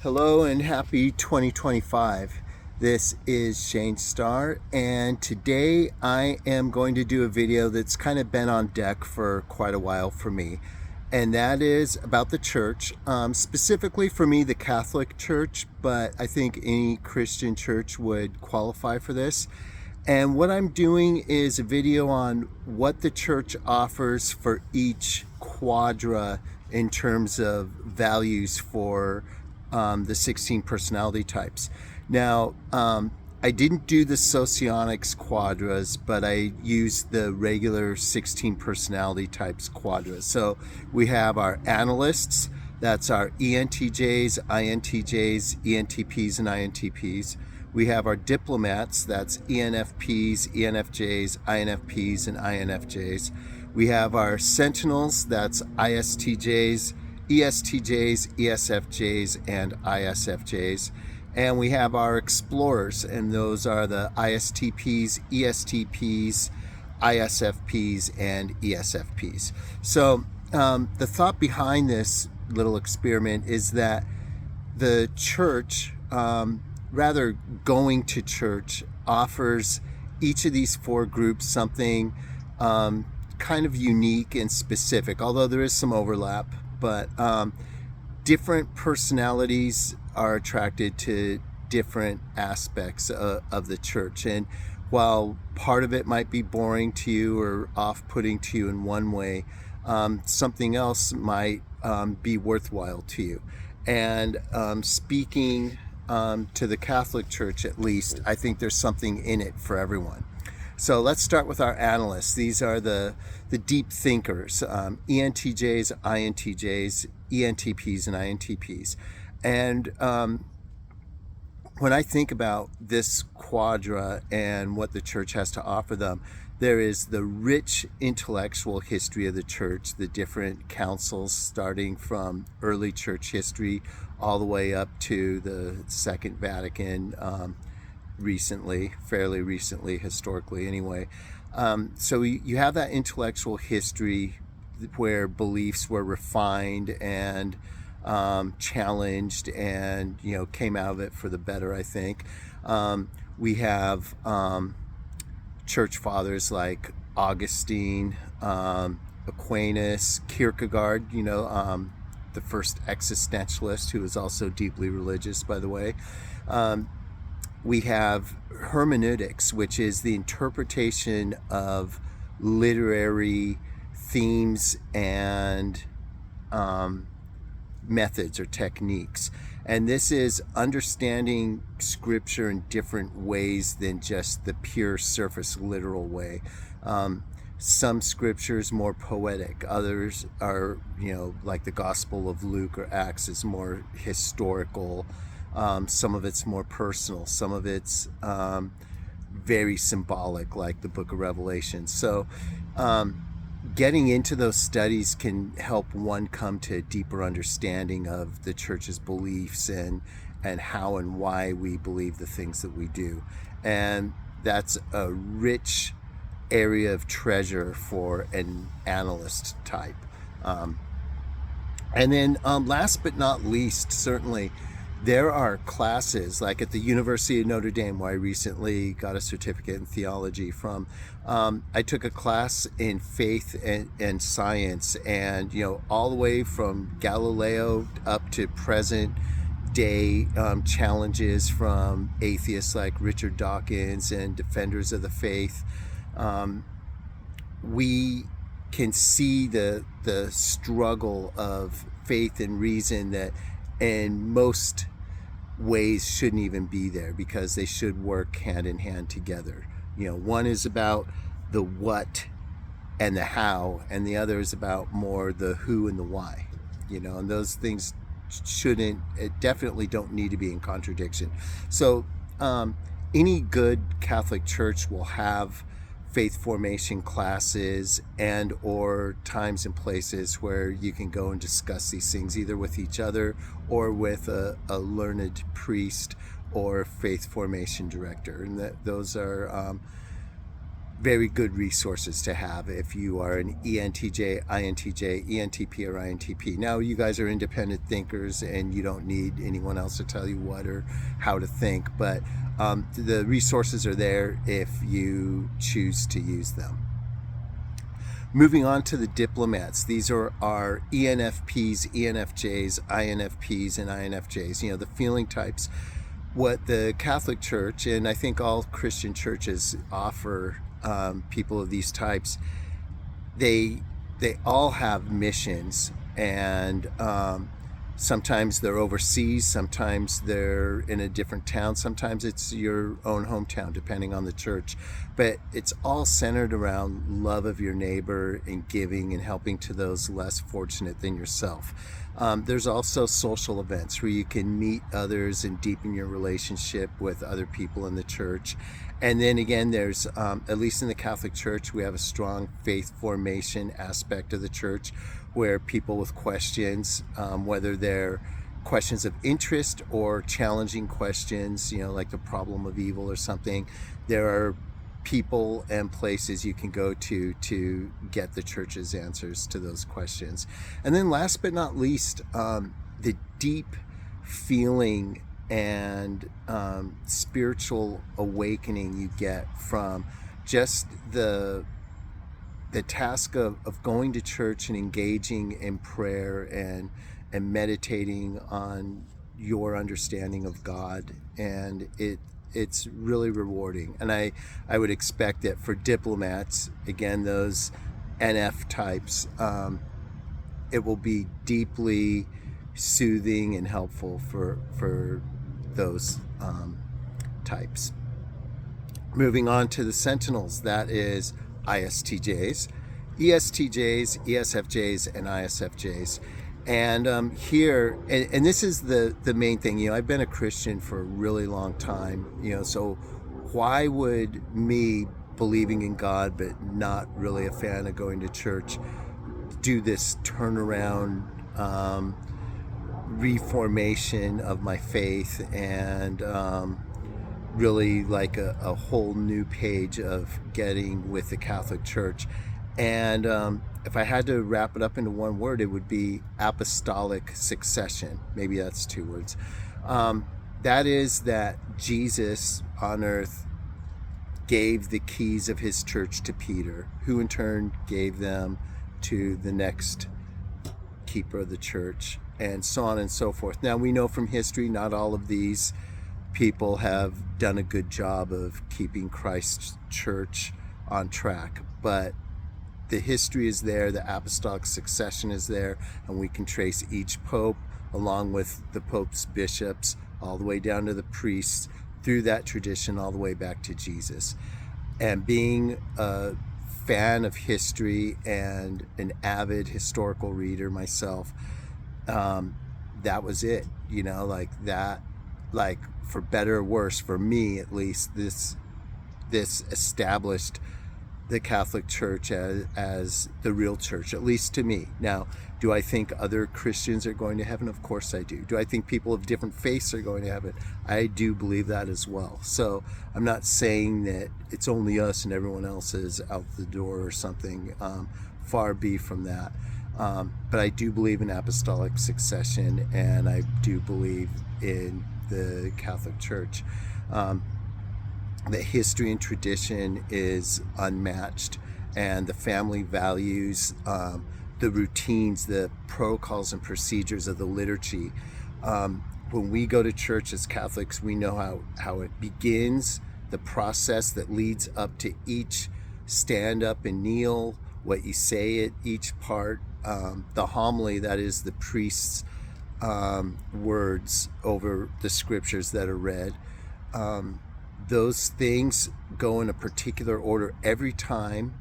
Hello and happy 2025. This is Shane Starr, and today I am going to do a video that's kind of been on deck for quite a while for me, and that is about the church, specifically for me the Catholic Church, but I think any Christian church would qualify for this. And what I'm doing is a video on what the church offers for each quadra in terms of values for the 16 personality types. Now, I didn't do the socionics quadras, but I used the regular 16 personality types quadras. So we have our analysts, that's our ENTJs, INTJs, ENTPs, and INTPs. We have our diplomats, that's ENFPs, ENFJs, INFPs, and INFJs. We have our sentinels, that's ISTJs, ESTJs, ESFJs, and ISFJs. And we have our explorers, and those are the ISTPs, ESTPs, ISFPs, and ESFPs. So the thought behind this little experiment is that the church, rather going to church, offers each of these four groups something kind of unique and specific, although there is some overlap. But different personalities are attracted to different aspects of the church. And while part of it might be boring to you or off-putting to you in one way, something else might be worthwhile to you. And speaking to the Catholic Church, at least, I think there's something in it for everyone. So let's start with our analysts. These are the deep thinkers, ENTJs, INTJs, ENTPs, and INTPs. And when I think about this quadra and what the church has to offer them, there is the rich intellectual history of the church, the different councils starting from early church history all the way up to the Second Vatican, fairly recently, historically anyway. So you have that intellectual history where beliefs were refined and challenged and came out of it for the better, I think. We have church fathers like Augustine, Aquinas, Kierkegaard, the first existentialist, who was also deeply religious, by the way. We have hermeneutics, which is the interpretation of literary themes and methods or techniques. And this is understanding scripture in different ways than just the pure surface literal way. Some scriptures more poetic, others are, like the Gospel of Luke or Acts is more historical. Some of it's more personal, some of it's very symbolic, like the book of Revelation. So getting into those studies can help one come to a deeper understanding of the church's beliefs and how and why we believe the things that we do. And that's a rich area of treasure for an analyst type. And then last but not least, certainly, there are classes like at the University of Notre Dame, where I recently got a certificate in theology from. I took a class in faith and science, and all the way from Galileo up to present day challenges from atheists like Richard Dawkins and defenders of the faith. We can see the struggle of faith and reason that in most ways shouldn't even be there, because they should work hand in hand together. One is about the what and the how, and the other is about more the who and the why. And those things definitely don't need to be in contradiction. So any good Catholic church will have faith formation classes and or times and places where you can go and discuss these things either with each other or with a learned priest or faith formation director. And those are very good resources to have if you are an ENTJ, INTJ, ENTP, or INTP. Now, you guys are independent thinkers and you don't need anyone else to tell you what or how to think, but the resources are there if you choose to use them. Moving on to the diplomats, these are our ENFPs, ENFJs, INFPs, and INFJs, the feeling types. What the Catholic Church, and I think all Christian churches, offer people of these types, they all have missions, and sometimes they're overseas, sometimes they're in a different town, sometimes it's your own hometown, depending on the church. But it's all centered around love of your neighbor and giving and helping to those less fortunate than yourself. There's also social events where you can meet others and deepen your relationship with other people in the church. And then again, there's, at least in the Catholic Church, we have a strong faith formation aspect of the church where people with questions, whether they're questions of interest or challenging questions, like the problem of evil or something, there are people and places you can go to get the church's answers to those questions. And then last but not least, the deep feeling and spiritual awakening you get from just the task of going to church and engaging in prayer and meditating on your understanding of God. And it's really rewarding. And I would expect that for diplomats, again, those NF types, it will be deeply soothing and helpful for those types. Moving on to the Sentinels, that is ISTJs, ESTJs, ESFJs, and ISFJs. And here, and this is the main thing, I've been a Christian for a really long time, so why would me believing in God but not really a fan of going to church do this turnaround, reformation of my faith and really like a whole new page of getting with the Catholic Church? And if I had to wrap it up into one word, it would be apostolic succession. Maybe that's two words. That is that Jesus on earth gave the keys of his church to Peter, who in turn gave them to the next keeper of the church, and so on and so forth. Now, we know from history not all of these people have done a good job of keeping Christ's church on track, but the history is there, the apostolic succession is there, and we can trace each pope along with the pope's bishops all the way down to the priests through that tradition all the way back to Jesus. And being a fan of history and an avid historical reader myself, that was it, like that, like for better or worse, for me at least, this established the Catholic Church as the real church, at least to me. Now, do I think other Christians are going to heaven? Of course I do. Do I think people of different faiths are going to heaven? I do believe that as well. So I'm not saying that it's only us and everyone else is out the door or something. Far be from that. But I do believe in apostolic succession, and I do believe in the Catholic Church. The history and tradition is unmatched, and the family values, the routines, the protocols and procedures of the liturgy. When we go to church as Catholics, we know how it begins, the process that leads up to each stand up and kneel, what you say at each part, the homily, that is the priest's words over the scriptures that are read. Those things go in a particular order every time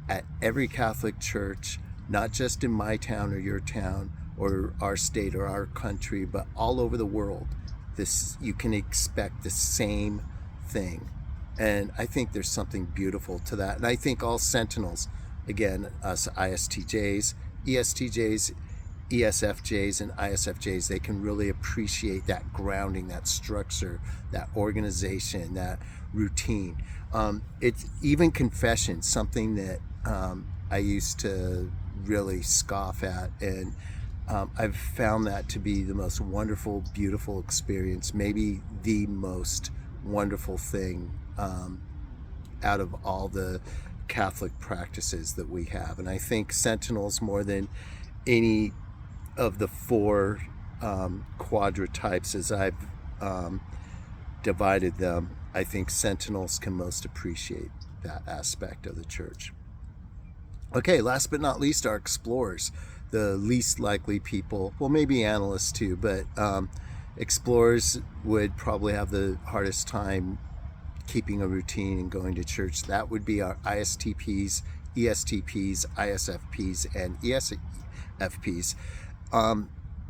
at every Catholic church, not just in my town or your town or our state or our country, but all over the world. You can expect the same thing. And I think there's something beautiful to that. And I think all Sentinels, again, us ISTJs, ESTJs, ESFJs and ISFJs, they can really appreciate that grounding, that structure, that organization, that routine. It's even confession, something that I used to really scoff at, and I've found that to be the most wonderful, beautiful experience, maybe the most wonderful thing out of all the Catholic practices that we have. And I think Sentinels, more than any of the four quadra types as I've divided them, I think Sentinels can most appreciate that aspect of the church. Okay, last but not least, our explorers, the least likely people, well, maybe analysts too, but explorers would probably have the hardest time keeping a routine and going to church. That would be our ISTPs, ESTPs, ISFPs, and ESFPs.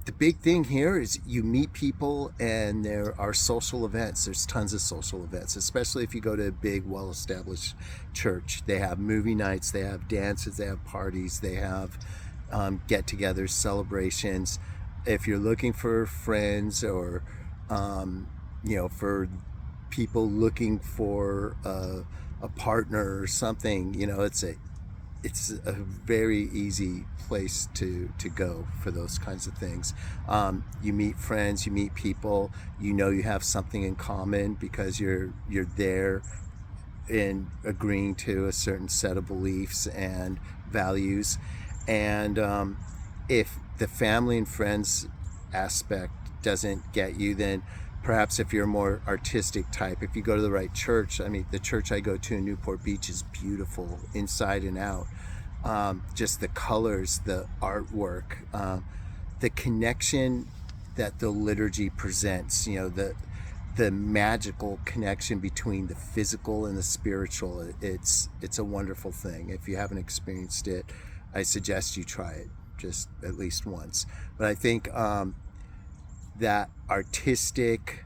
The big thing here is you meet people and there are social events. There's tons of social events, especially if you go to a big, well-established church. They have movie nights, they have dances, they have parties, they have get-togethers, celebrations. If you're looking for friends or, for people looking for a partner or something, it's a very easy place to go for those kinds of things. You meet friends, you meet people, you have something in common because you're there in agreeing to a certain set of beliefs and values. And if the family and friends aspect doesn't get you, then perhaps if you're a more artistic type, if you go to the right church, the church I go to in Newport Beach is beautiful inside and out. Just the colors, the artwork, the connection that the liturgy presents, the magical connection between the physical and the spiritual. It's a wonderful thing. If you haven't experienced it, I suggest you try it just at least once. But I think that artistic,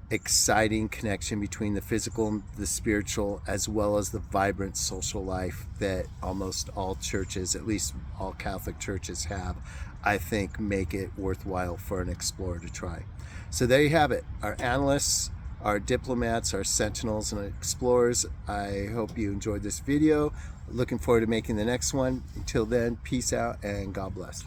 exciting connection between the physical and the spiritual, as well as the vibrant social life that almost all churches, at least all Catholic churches, have, I think make it worthwhile for an explorer to try. So there you have it, our analysts, our diplomats, our sentinels, and explorers. I hope you enjoyed this video. Looking forward to making the next one. Until then, peace out and God bless.